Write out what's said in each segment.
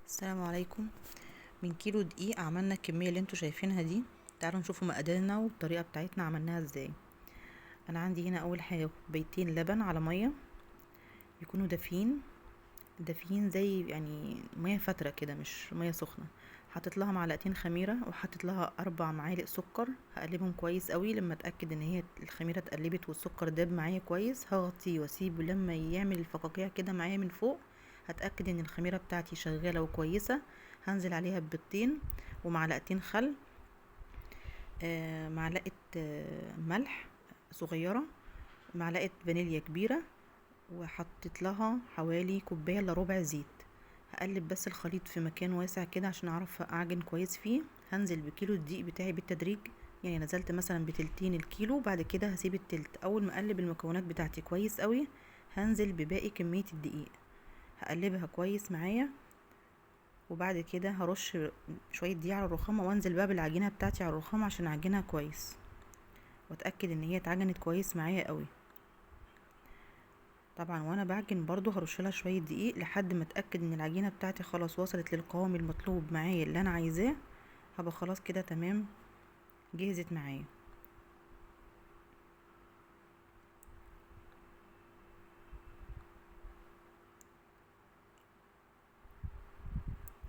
السلام عليكم. من كيلو دقيق عملنا الكمية اللي انتوا شايفينها دي. تعالوا نشوفوا مقاديرنا والطريقة بتاعتنا عملناها ازاي. انا عندي هنا اول حاجة كوبايتين لبن على مية يكونوا دافيين دافيين، زي يعني مية فترة كده، مش مية سخنة. حطيت لها معلقتين خميرة وحطيت لها 4 معالق سكر. هقلبهم كويس قوي. لما اتاكد ان هي الخميرة اتقلبت والسكر داب معايا كويس، هغطيه واسيبه لما يعمل الفقاقيع كده معايا من فوق. هتاكد ان الخميرة بتاعتي شغالة وكويسة. هنزل عليها ببيضتين ومعلقتين خل، معلقة ملح صغيرة، معلقة فانيليا كبيرة، وحطيت لها حوالي كوباية الا ربع زيت. هقلب بس الخليط في مكان واسع كده عشان اعرف اعجن كويس فيه. هنزل بكيلو الدقيق بتاعي بالتدريج، يعني نزلت مثلا بتلتين الكيلو، بعد كده هسيب التلت. اول ما اقلب المكونات بتاعتي كويس قوي، هنزل بباقي كمية الدقيق. هقلبها كويس معايا، وبعد كده هرش شوية دقيق على الرخامة، وانزل بقى بالعجينة بتاعتي على الرخامة عشان اعجنها كويس واتأكد ان هي اتعجنت كويس معايا قوي. طبعا وانا بعجن برضو هرشلها شوية دقيق لحد ما اتأكد ان العجينة بتاعتي خلاص وصلت للقوام المطلوب معايا اللي انا عايزاه. هبقى خلاص كده تمام، جهزت معايا.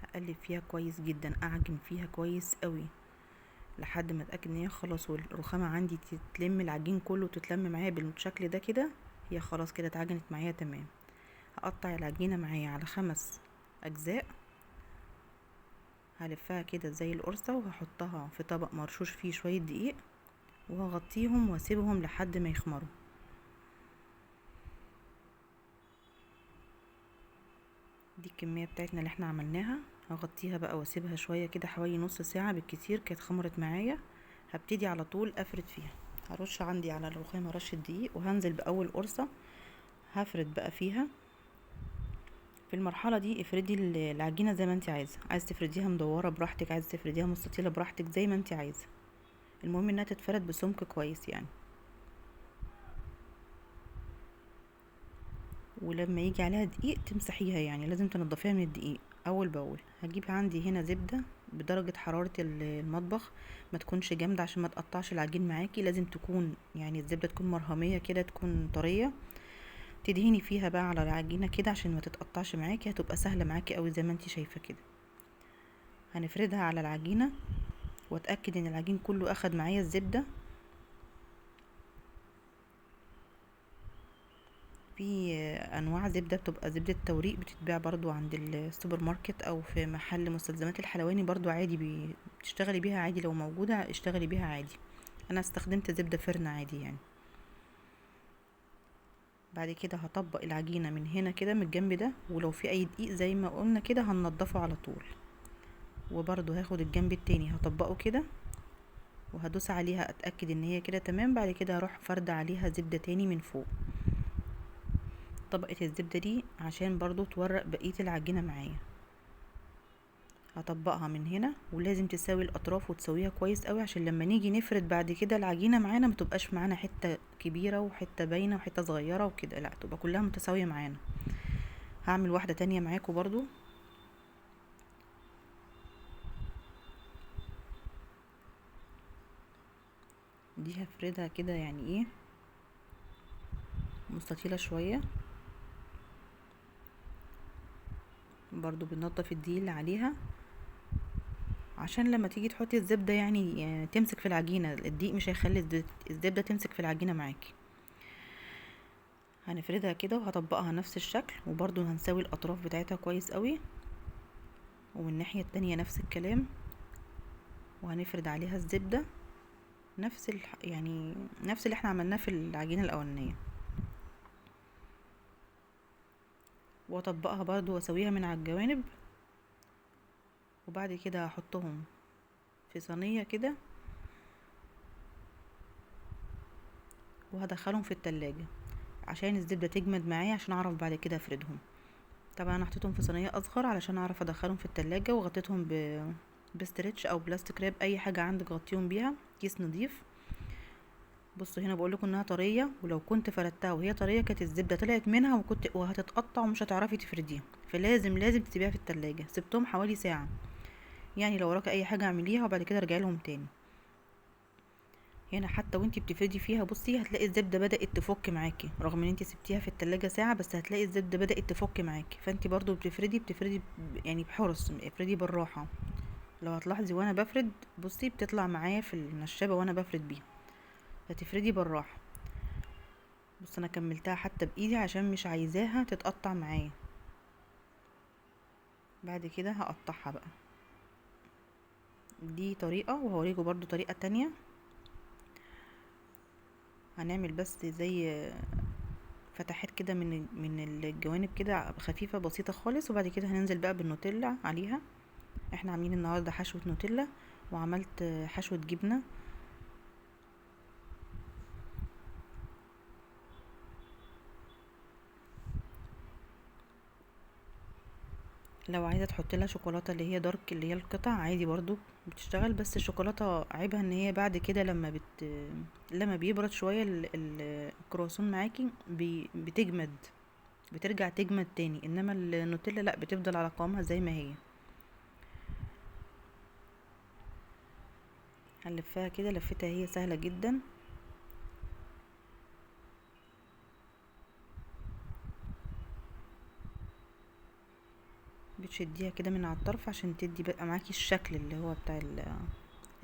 هقلب فيها كويس جدا، اعجن فيها كويس قوي لحد ما اتاكد ان هي خلاص والرخامه عندي تتلم العجين كله وتتلم معايا بالشكل ده كده. هي خلاص كده اتعجنت معايا تمام. هقطع العجينه معايا على 5 اجزاء، هلفها كده زي القرصه وهحطها في طبق مرشوش فيه شويه دقيق، وهغطيهم واسيبهم لحد ما يخمروا. دي الكميه بتاعتنا اللي احنا عملناها. هغطيها بقى واسيبها شويه كده، حوالي نص ساعه بالكتير. كانت خمرت معايا. هبتدي على طول افرد فيها. هرش عندي على الرخامه رشه دقيق، وهنزل باول قرصه. هفرد بقى فيها. في المرحله دي افردي العجينه زي ما انت عايزه تفرديها مدوره براحتك، عايزه تفرديها مستطيله براحتك زي ما انت عايزه. المهم انها تتفرد بسمك كويس يعني. ولما يجي عليها دقيق تمسحيها، يعني لازم تنضفيها من الدقيق اول باول. هجيب عندي هنا زبده بدرجه حراره المطبخ، ما تكونش جامده عشان ما تقطعش العجين معاكي. لازم تكون يعني الزبده تكون مرهميه كده، تكون طريه. تدهني فيها بقى على العجينه كده عشان ما تتقطعش معاكي، هتبقى سهله معاكي قوي زي ما انت شايفه كده. هنفردها على العجينه واتاكد ان العجين كله اخد معايا الزبده. في انواع زبده بتبقى زبده توريق، بتتباع برضو عند السوبر ماركت او في محل مستلزمات الحلواني برضو عادي، بتشتغلي بيها عادي. لو موجوده اشتغلي بيها عادي. انا استخدمت زبده فرن عادي يعني. بعد كده هطبق العجينه من هنا كده من الجنب ده، ولو في اي دقيق زي ما قلنا كده هننضفه على طول. وبرضو هاخد الجنب التاني هطبقه كده، وهدوس عليها اتاكد ان هي كده تمام. بعد كده هروح فرد عليها زبده تاني من فوق، طبقة الزبدة دي عشان برضو تورق بقية العجينة معايا. هطبقها من هنا، ولازم تساوي الاطراف وتسويها كويس قوي عشان لما نيجي نفرد بعد كده العجينة معانا متبقاش معانا حتة كبيرة وحتة باينة وحتة صغيرة وكده، لا تبقى كلها متساوية معانا. هعمل واحدة تانية معاكم برضو. دي هفردها كده يعني ايه، مستطيلة شوية. برضو بننضف الدقيق اللي عليها عشان لما تيجي تحطي الزبدة يعني تمسك في العجينة. الدقيق مش هيخلي الزبدة تمسك في العجينة معاكي. هنفردها كده وهطبقها نفس الشكل، وبرضو هنسوي الاطراف بتاعتها كويس قوي، ومن الناحية التانية نفس الكلام. وهنفرد عليها الزبدة يعني نفس اللي احنا عملناه في العجينة الاولانية، واطبقها برضو واسويها من على الجوانب. وبعد كده هحطهم في صينية كده، وهدخلهم في التلاجة عشان الزبدة تجمد معايا، عشان اعرف بعد كده افردهم. طبعا انا حطيتهم في صينية اصغر علشان اعرف ادخلهم في التلاجة، وغطيتهم بستريتش او بلاستيك راب، اي حاجة عندك غطيهم بيها، كيس نضيف. بصوا هنا بقول لكم انها طريه، ولو كنت فردتها وهي طريه كانت الزبده طلعت منها وهتتقطع ومش هتعرفي تفرديها. فلازم تسيبيها في التلاجة. سبتهم حوالي ساعه، يعني لو وراكي اي حاجه اعمليها وبعد كده ارجعي لهم تاني. هنا حتى وانتي بتفردي فيها بصي هتلاقي الزبده بدات تفك معاكي، رغم ان انتي سبتيها في التلاجة ساعه، بس هتلاقي الزبده بدات تفك معاكي. فانتي برضو بتفردي يعني بحرص، افردي بالراحه. لو هتلاحظي وانا بفرد بصي بتطلع معايا في النشابه وانا بفرد بيها، فتفردي بالراحه. بص انا كملتها حتى بايدي عشان مش عايزاها تتقطع معايا. بعد كده هقطعها بقى. دي طريقه، وهوريكم برضو طريقه تانية. هنعمل بس زي فتحات كده من الجوانب كده خفيفه بسيطه خالص، وبعد كده هننزل بقى بالنوتيلا عليها. احنا عاملين النهارده حشوه نوتيلا، وعملت حشوه جبنه. لو عايزه تحط لها شوكولاته اللي هي دارك اللي هي القطع عادي برضو بتشتغل، بس الشوكولاته عيبها ان هي بعد كده لما بيبرد شويه الكرواسون معاكي بتجمد، بترجع تجمد تاني. انما النوتيلا لا، بتفضل على قوامها زي ما هي. هنلفها كده، لفتها هي سهله جدا. بتشديها كده من على الطرف عشان تدي بقى معاكي الشكل اللي هو بتاع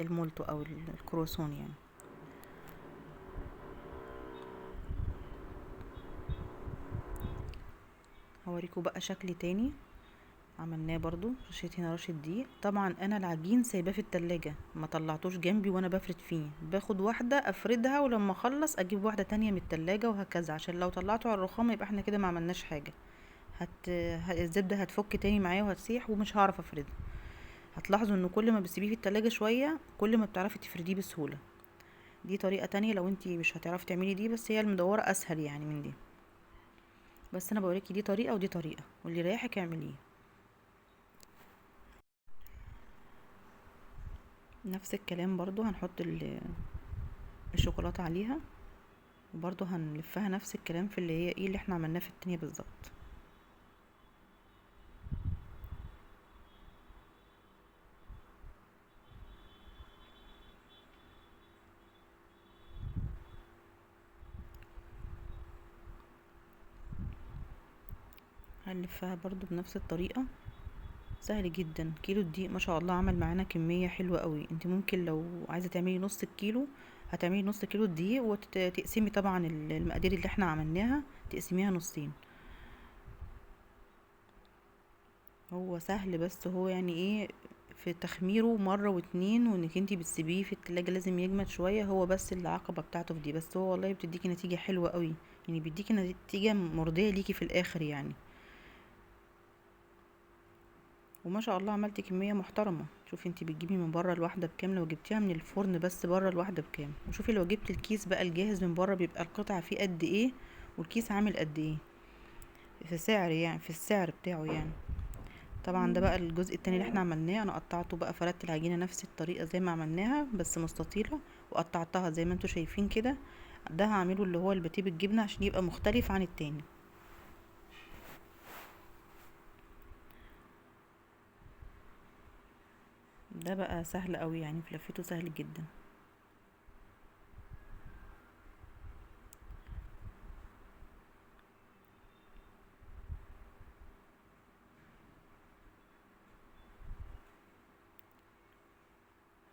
المولتو او الكرواسون يعني. هوريكم بقى شكل تاني عملناه برضو. رشيت هنا رشة دقيق. طبعا انا العجين سايباه في التلاجة، ما طلعتوش جنبي وانا بفرد فيه. باخد واحدة افردها، ولما اخلص اجيب واحدة تانية من التلاجة، وهكذا، عشان لو طلعته على الرخامة يبقى احنا كده ما عملناش حاجة. الزبدة هتفك تاني معايا وهتسيح ومش هعرف افردها. هتلاحظوا ان كل ما بتسيبيه في التلاجة شوية كل ما بتعرفي تفرديه بسهولة. دي طريقة تانية لو انتي مش هتعرفي تعملي دي، بس هي المدورة اسهل يعني من دي. بس انا بوريكي دي طريقة ودي طريقة، واللي يريحك اعمليه. نفس الكلام برضو هنحط الشوكولاتة عليها، وبرضو هنلفها نفس الكلام في اللي هي ايه اللي احنا عملناه في التانية بالظبط. هنلفها برضو بنفس الطريقة. سهل جدا. كيلو الدقيق ما شاء الله عمل معانا كمية حلوة قوي. انت ممكن لو عايزة تعملي نص الكيلو هتعملي نص كيلو الدقيق، وتقسمي طبعا المقادير اللي احنا عملناها تقسميها نصين. هو سهل، بس هو يعني ايه، في تخميره مرة واتنين، وانك انتي بتسيبيه في التلاجة لازم يجمد شوية. هو بس العقبة بتاعته في دي، بس هو والله بتديكي نتيجة حلوة قوي، يعني بيديكي نتيجة مرضية ليكي في الاخر يعني. وما شاء الله عملتي كمية محترمة. شوفي انتي بتجيبي من بره الواحدة بكام، لو جبتيها من الفرن بس بره الواحدة بكام، وشوفي لو جبت الكيس بقى الجاهز من بره بيبقى القطعة فيه قد ايه، والكيس عامل قد ايه في سعر يعني، في السعر بتاعه يعني. طبعا ده بقى الجزء التاني اللي احنا عملناه. انا قطعته بقى، فردت العجينة نفس الطريقة زي ما عملناها بس مستطيلة، وقطعتها زي ما انتوا شايفين كده. ده هعمله اللي هو الباتيه بالجبنة عشان يبقى مختلف عن التاني. ده بقى سهل قوي يعني، في لفته سهل جدا.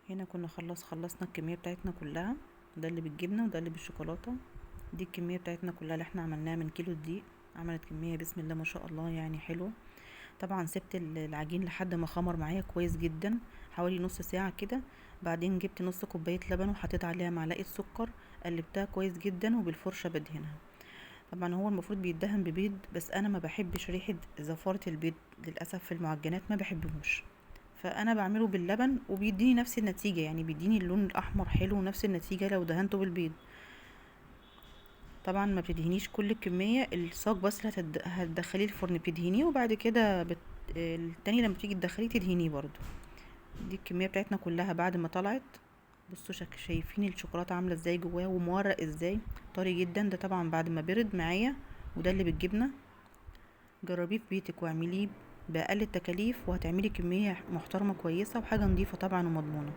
هنا كنا خلصنا الكمية بتاعتنا كلها. ده اللي بالجبنة وده اللي بالشوكولاتة. دي الكمية بتاعتنا كلها اللي احنا عملناها من كيلو الدقيق. عملت كمية بسم الله ما شاء الله يعني حلو. طبعا سبت العجين لحد ما خمر معايا كويس جدا، حوالي نص ساعة كده. بعدين جبت نص كوباية لبن وحطيت عليها معلقة سكر، قلبتها كويس جدا وبالفرشة بدهنها. طبعا هو المفروض بيدهن ببيض، بس انا ما بحبش ريحة زفارة البيض للأسف في المعجنات، ما بحبهوش. فانا بعمله باللبن وبيديني نفس النتيجة، يعني بيديني اللون الاحمر حلو ونفس النتيجة لو دهنته بالبيض. طبعا ما بتدهنيش كل الكمية، الصاج بس اللي هتدخليه الفرن بتدهنيه، وبعد كده التاني لما تيجي تدخليه تدهنيه برضو. دي الكمية بتاعتنا كلها بعد ما طلعت. بصوا شايفين الشوكولاته عامله ازاي جواه ومورق ازاي، طري جدا. ده طبعا بعد ما برد معايا، وده اللي بالجبنه. جربيه في بيتك واعمليه باقل التكاليف، وهتعملي كميه محترمه كويسه وحاجه نظيفه طبعا ومضمونه.